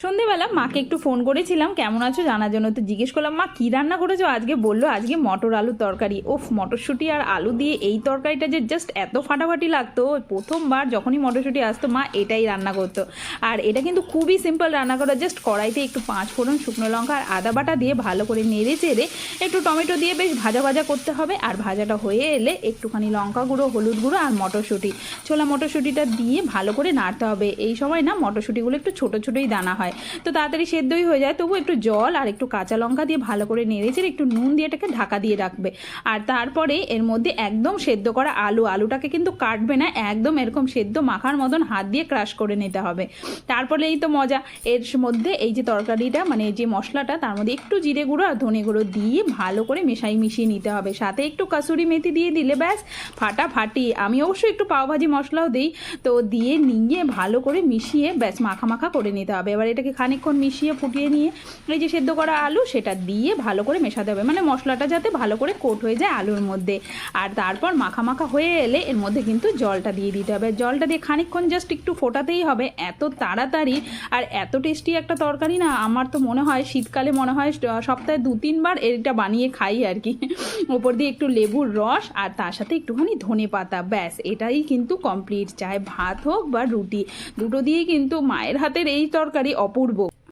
সন্ধেবেলা মাকে একটু ফোন করেছিলাম কেমন আছো জানার জন্য। তো জিজ্ঞেস করলাম মা কী রান্না করেছো আজকে। বললো আজকে মটর আলুর তরকারি। ওফ, মটরশুঁটি আর আলু দিয়ে এই তরকারিটা যে জাস্ট এত ফাটাফাটি লাগতো। প্রথমবার যখনই মটরশুঁটি আসতো মা এটাই রান্না করতো। আর এটা কিন্তু খুবই সিম্পল রান্না করা। জাস্ট কড়াইতে একটু 5 ফোড়ন, শুকনো লঙ্কা আর আদা বাটা দিয়ে ভালো করে নেড়ে চেড়ে একটু টমেটো দিয়ে বেশ ভাজা ভাজা করতে হবে। আর ভাজাটা হয়ে এলে একটুখানি লঙ্কা গুঁড়ো, হলুদ গুঁড়ো আর মটরশুঁটি, ছোলা মটরশুঁটিটা দিয়ে ভালো করে নাড়তে হবে। এই সময় না মটরশুঁটিগুলো একটু ছোটো ছোটোই দানা হয়, তো তাড়াতাড়ি সেদ্ধই হয়ে যায়। তবু একটু জল আর একটু কাঁচা লঙ্কা দিয়ে ভালো করে নেড়েচেড়ে একটু নুন দিয়ে এটাকে ঢাকা দিয়ে রাখবে। আর তারপরে এর মধ্যে একদম সেদ্ধ করা আলুটাকে কিন্তু কাটবে না, একদম এরকম সেদ্ধ মাখার মতন হাত দিয়ে ক্রাশ করে নিতে হবে। তারপরে এই তো মজা, এর মধ্যে এই যে তরকারিটা মানে যে মশলাটা তার মধ্যে একটু জিরে গুঁড়ো আর ধনে গুঁড়ো দিয়ে ভালো করে মিশিয়ে নিতে হবে। সাথে একটু কাসুরি মেথি দিয়ে দিলে ব্যাস ফাটাফাটি। আমি অবশ্যই একটু পাওভাজি মশলাও দিই, তো দিয়ে নিয়ে ভালো করে মিশিয়ে ব্যাস মাখা মাখা করে নিতে হবে। এবার এটাকে খানিকক্ষণ মিশিয়ে ফুটিয়ে নিয়ে এই যে সেদ্ধ করা আলু সেটা দিয়ে ভালো করে মেশাতে হবে, মানে মশলাটা যাতে ভালো করে কোট হয়ে যায় আলুর মধ্যে। আর তারপর মাখা মাখা হয়ে এলে এর মধ্যে কিন্তু জলটা দিয়ে দিতে হবে। জলটা দিয়ে খানিকক্ষণ জাস্ট একটু ফোটাতেই হবে। এত তাড়াতাড়ি আর এত টেস্টি একটা তরকারি না, আমার তো মনে হয় শীতকালে মনে হয় সপ্তাহে 2-3 বার এটা বানিয়ে খাই আর কি। ওপর দিয়ে একটু লেবুর রস আর তার সাথে একটুখানি ধনে পাতা, ব্যাস এটাই কিন্তু কমপ্লিট। চায় ভাত হোক বা রুটি, দুটো দিয়েই কিন্তু মায়ের হাতের এই তরকারি অপূর্ব।